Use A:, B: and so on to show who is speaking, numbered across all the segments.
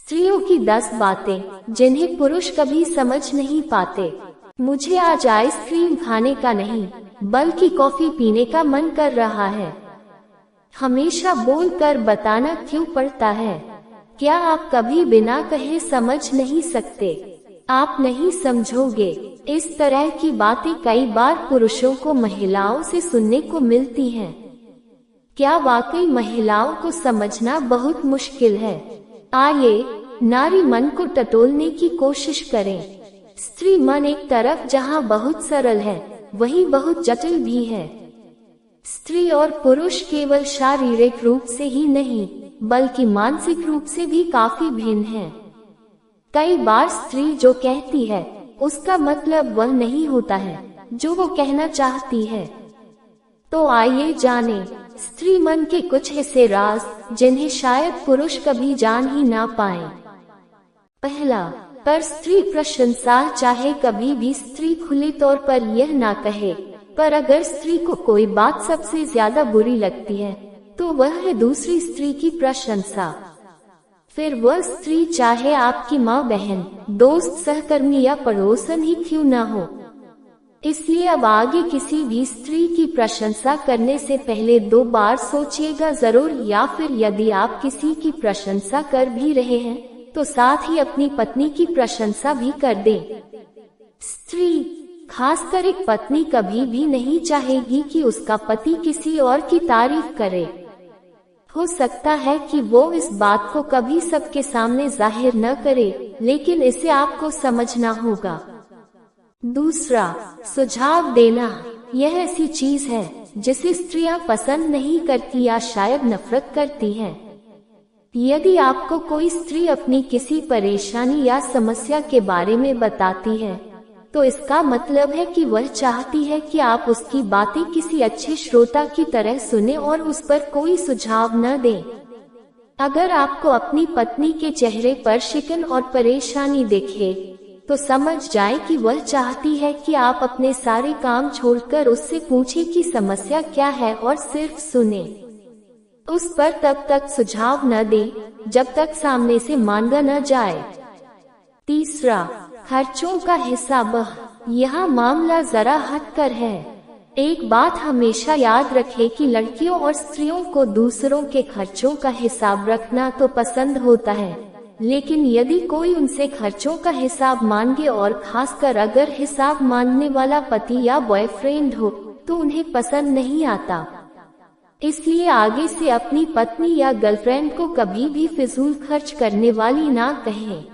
A: स्त्रियों की 10 बातें जिन्हें पुरुष कभी समझ नहीं पाते। मुझे आज आइसक्रीम खाने का नहीं बल्कि कॉफी पीने का मन कर रहा है। हमेशा बोलकर बताना क्यों पड़ता है? क्या आप कभी बिना कहे समझ नहीं सकते? आप नहीं समझोगे। इस तरह की बातें कई बार पुरुषों को महिलाओं से सुनने को मिलती हैं। क्या वाकई महिलाओं को समझना बहुत मुश्किल है? आइए नारी मन को टटोलने की कोशिश करें। स्त्री मन एक तरफ जहां बहुत सरल है, वहीं बहुत जटिल भी है। स्त्री और पुरुष केवल शारीरिक रूप से ही नहीं, बल्कि मानसिक रूप से भी काफी भिन्न हैं। कई बार स्त्री जो कहती है, उसका मतलब वह नहीं होता है जो वो कहना चाहती है। तो आइए जानें स्त्री मन के कुछ ऐसे राज जिन्हें शायद पुरुष कभी जान ही ना पाए। पहला, पर स्त्री प्रशंसा। चाहे कभी भी स्त्री खुले तौर पर यह ना कहे, पर अगर स्त्री को कोई बात सबसे ज्यादा बुरी लगती है तो वह है दूसरी स्त्री की प्रशंसा। फिर वह स्त्री चाहे आपकी माँ, बहन, दोस्त, सहकर्मी या पड़ोसन ही क्यों ना हो। इसलिए अब आगे किसी भी स्त्री की प्रशंसा करने से पहले 2 बार सोचिएगा जरूर, या फिर यदि आप किसी की प्रशंसा कर भी रहे हैं तो साथ ही अपनी पत्नी की प्रशंसा भी कर दें। स्त्री, खासकर एक पत्नी, कभी भी नहीं चाहेगी कि उसका पति किसी और की तारीफ करे। हो सकता है कि वो इस बात को कभी सबके सामने जाहिर न करे, लेकिन इसे आपको समझना होगा। दूसरा, सुझाव देना। यह ऐसी चीज है जिसे स्त्रियां पसंद नहीं करती या शायद नफरत करती हैं। यदि आपको कोई स्त्री अपनी किसी परेशानी या समस्या के बारे में बताती है, तो इसका मतलब है कि वह चाहती है कि आप उसकी बातें किसी अच्छे श्रोता की तरह सुने और उस पर कोई सुझाव न दें। अगर आपको अपनी पत्नी के चेहरे पर शिकन और परेशानी दिखे, तो समझ जाए कि वह चाहती है कि आप अपने सारे काम छोड़कर उससे पूछें कि समस्या क्या है और सिर्फ सुने। उस पर तब तक सुझाव न दें जब तक सामने से मांगा न जाए। तीसरा, खर्चों का हिसाब। यहाँ मामला जरा हटकर है। एक बात हमेशा याद रखें कि लड़कियों और स्त्रियों को दूसरों के खर्चों का हिसाब रखना तो पसंद होता है, लेकिन यदि कोई उनसे खर्चों का हिसाब मांगे, और खासकर अगर हिसाब मांगने वाला पति या बॉयफ्रेंड हो, तो उन्हें पसंद नहीं आता। इसलिए आगे से अपनी पत्नी या गर्लफ्रेंड को कभी भी फिजूल खर्च करने वाली ना कहें।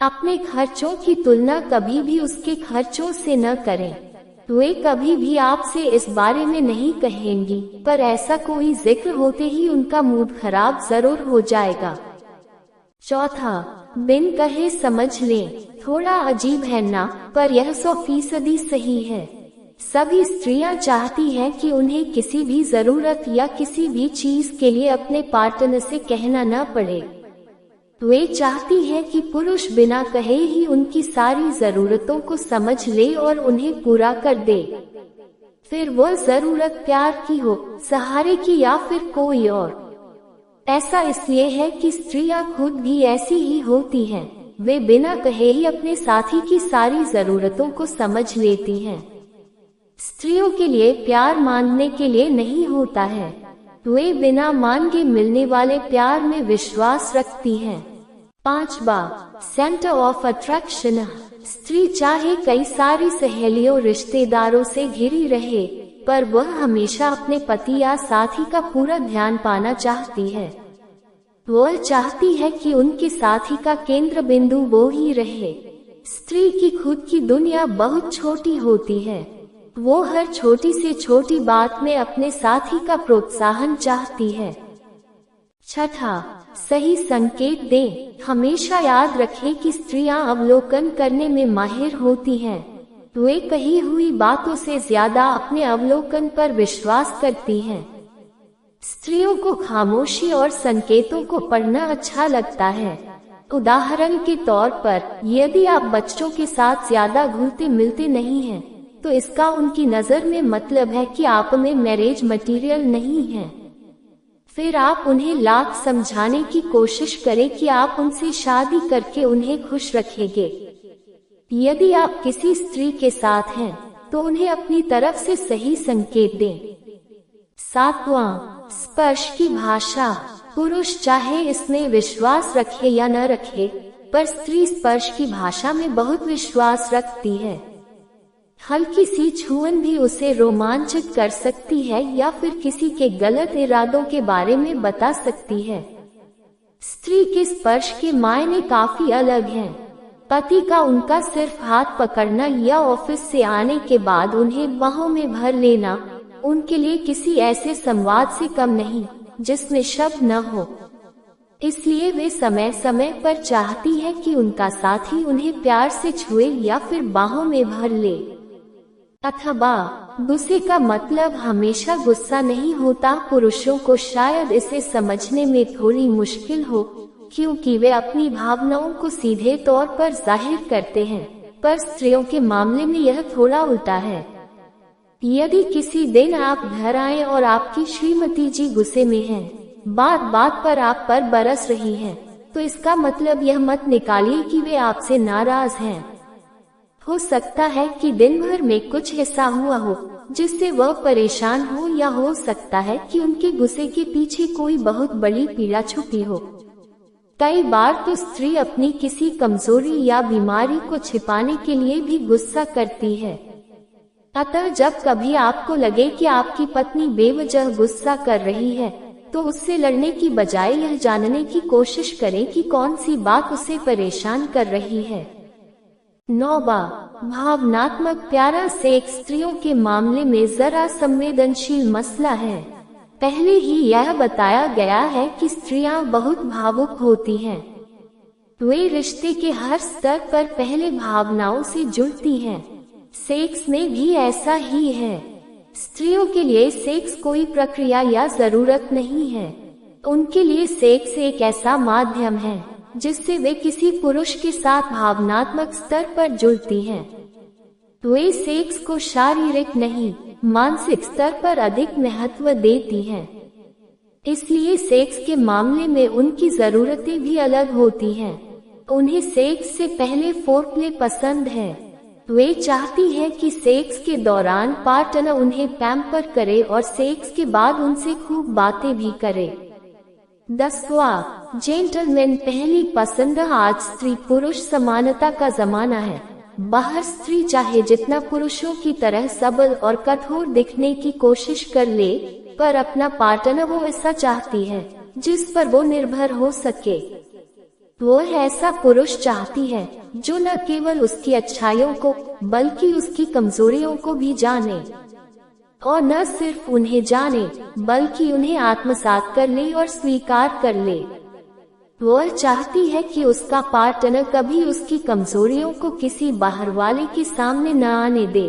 A: अपने खर्चों की तुलना कभी भी उसके खर्चों से न करें। वे कभी भी आपसे इस बारे में नहीं कहेंगी, पर ऐसा कोई जिक्र होते ही उनका मूड खराब जरूर हो जाएगा। चौथा, बिन कहे समझ लें। थोड़ा अजीब है ना, पर यह 100% सही है। सभी स्त्रियां चाहती हैं कि उन्हें किसी भी जरूरत या किसी भी चीज के लिए अपने पार्टनर से कहना न पड़े। वे चाहती हैं कि पुरुष बिना कहे ही उनकी सारी जरूरतों को समझ ले और उन्हें पूरा कर दे। फिर वह जरूरत प्यार की हो, सहारे की या फिर कोई और। ऐसा इसलिए है कि स्त्रियां खुद भी ऐसी ही होती हैं। वे बिना कहे ही अपने साथी की सारी जरूरतों को समझ लेती हैं। स्त्रियों के लिए प्यार मांगने के लिए नहीं होता है, वे बिना मांगे मिलने वाले प्यार में विश्वास रखती हैं। 5वां, सेंटर ऑफ अट्रैक्शन। स्त्री चाहे कई सारी सहेलियों, रिश्तेदारों से घिरी रहे, पर वह हमेशा अपने पति या साथी का पूरा ध्यान पाना चाहती है। वह चाहती है कि उनके साथी का केंद्र बिंदु वो ही रहे। स्त्री की खुद की दुनिया बहुत छोटी होती है। वो हर छोटी से छोटी बात में अपने साथी का प्रोत्साहन चाहती है। छठा, सही संकेत दें। हमेशा याद रखें कि स्त्रियां अवलोकन करने में माहिर होती हैं। वे कही हुई बातों से ज्यादा अपने अवलोकन पर विश्वास करती हैं। स्त्रियों को खामोशी और संकेतों को पढ़ना अच्छा लगता है। उदाहरण के तौर पर, यदि आप बच्चों के साथ ज्यादा घुलते मिलते नहीं हैं, तो इसका उनकी नजर में मतलब है कि आप में मैरिज मटेरियल नहीं है। फिर आप उन्हें लाख समझाने की कोशिश करें कि आप उनसे शादी करके उन्हें खुश रखेंगे। यदि आप किसी स्त्री के साथ हैं तो उन्हें अपनी तरफ से सही संकेत दें। 7वां, स्पर्श की भाषा। पुरुष चाहे इसमें विश्वास रखे या न रखे, पर स्त्री स्पर्श की भाषा में बहुत विश्वास रखती है। हल्की सी छुअन भी उसे रोमांचित कर सकती है या फिर किसी के गलत इरादों के बारे में बता सकती है। स्त्री के स्पर्श के मायने काफी अलग हैं। पति का उनका सिर्फ हाथ पकड़ना या ऑफिस से आने के बाद उन्हें बाहों में भर लेना उनके लिए किसी ऐसे संवाद से कम नहीं जिसमें शब्द न हो। इसलिए वे समय समय पर चाहती है कि उनका साथी उन्हें प्यार से छुए या फिर बाहों में भर ले। अथवा गुस्से का मतलब हमेशा गुस्सा नहीं होता। पुरुषों को शायद इसे समझने में थोड़ी मुश्किल हो, क्योंकि वे अपनी भावनाओं को सीधे तौर पर जाहिर करते हैं, पर स्त्रियों के मामले में यह थोड़ा उल्टा है। यदि किसी दिन आप घर आए और आपकी श्रीमती जी गुस्से में हैं, बात बात पर आप पर बरस रही हैं, तो इसका मतलब यह मत निकालिए कि वे आपसे नाराज हैं। हो सकता है कि दिन भर में कुछ ऐसा हुआ हो जिससे वह परेशान हो, या हो सकता है कि उनके गुस्से के पीछे कोई बहुत बड़ी पीड़ा छुपी हो। कई बार तो स्त्री अपनी किसी कमजोरी या बीमारी को छिपाने के लिए भी गुस्सा करती है। अतः जब कभी आपको लगे कि आपकी पत्नी बेवजह गुस्सा कर रही है, तो उससे लड़ने की बजाय यह जानने की कोशिश करें कि कौन सी बात उसे परेशान कर रही है। 9वां, भावनात्मक प्यारा सेक्स स्त्रियों के मामले में जरा संवेदनशील मसला है। पहले ही यह बताया गया है कि स्त्रियां बहुत भावुक होती हैं। वे रिश्ते के हर स्तर पर पहले भावनाओं से जुड़ती हैं। सेक्स में भी ऐसा ही है। स्त्रियों के लिए सेक्स कोई प्रक्रिया या जरूरत नहीं है। उनके लिए सेक्स एक ऐसा माध्यम है जिससे वे किसी पुरुष के साथ भावनात्मक स्तर पर जुड़ती हैं। वे सेक्स को शारीरिक नहीं, मानसिक स्तर पर अधिक महत्व देती हैं। इसलिए सेक्स के मामले में उनकी जरूरतें भी अलग होती हैं। उन्हें सेक्स से पहले फोरप्ले पसंद है। वे चाहती हैं कि सेक्स के दौरान पार्टनर उन्हें पैम्पर करे और सेक्स के बाद उनसे खूब बातें भी करे। 10वां, जेंटलमैन पहली पसंद। आज स्त्री पुरुष समानता का जमाना है। बाहर स्त्री चाहे जितना पुरुषों की तरह सबल और कठोर दिखने की कोशिश कर ले, पर अपना पार्टनर वो ऐसा चाहती है जिस पर वो निर्भर हो सके। वो ऐसा पुरुष चाहती है जो न केवल उसकी अच्छाइयों को बल्कि उसकी कमजोरियों को भी जाने, और न सिर्फ उन्हें जाने बल्कि उन्हें आत्मसात कर ले और स्वीकार कर ले। वह चाहती है कि उसका पार्टनर कभी उसकी कमजोरियों को किसी बाहर वाले के सामने न आने दे।